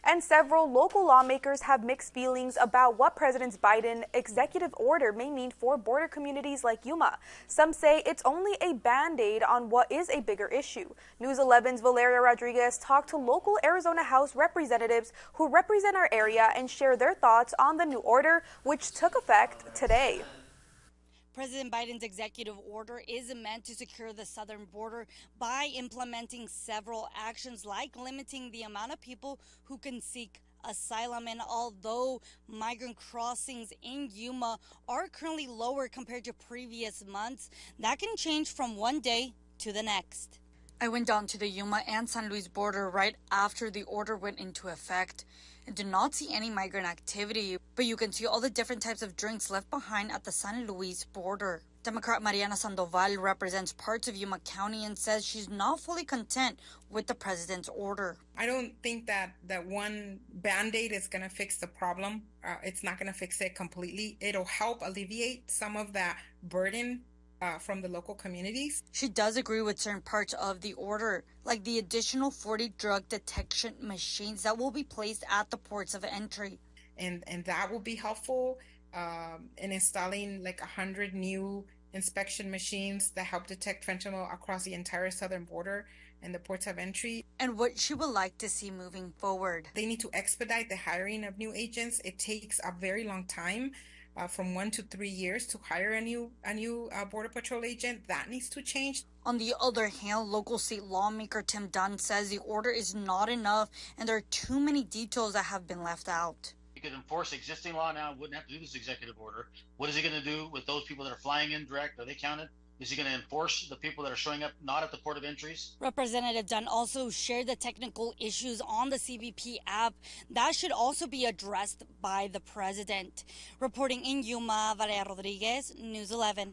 And several local lawmakers have mixed feelings about what President Biden's executive order may mean for border communities like Yuma. Some say it's only a band-aid on what is a bigger issue. News 11's Valeria Rodriguez talked to local Arizona House representatives who represent our area and share their thoughts on the new order, which took effect today. President Biden's executive order is meant to secure the southern border by implementing several actions like limiting the amount of people who can seek asylum. And although migrant crossings in Yuma are currently lower compared to previous months, that can change from one day to the next. I went down to the Yuma and San Luis border right after the order went into effect and did not see any migrant activity, but you can see all the different types of drinks left behind at the San Luis border. Democrat Mariana Sandoval represents parts of Yuma County and says she's not fully content with the president's order. I don't think that one Band-Aid is going to fix the problem. It's not going to fix it completely. It'll help alleviate some of that burden from the local communities. She does agree with certain parts of the order, like the additional 40 drug detection machines that will be placed at the ports of entry. And that will be helpful in installing like 100 new inspection machines that help detect fentanyl across the entire southern border and the ports of entry. And what she would like to see moving forward. They need to expedite the hiring of new agents. It takes a very long time. From 1 to 3 years to hire a new Border Patrol agent. That needs to change. On the other hand, local state lawmaker Tim Dunn says the order is not enough and there are too many details that have been left out. You could enforce existing law now, wouldn't have to do this executive order. What is he going to do with those people that are flying in direct? Are they counted? Is he going to enforce the people that are showing up not at the port of entries? Representative Dunn also shared the technical issues on the CBP app that should also be addressed by the president. Reporting in Yuma, Valeria Rodriguez, News 11.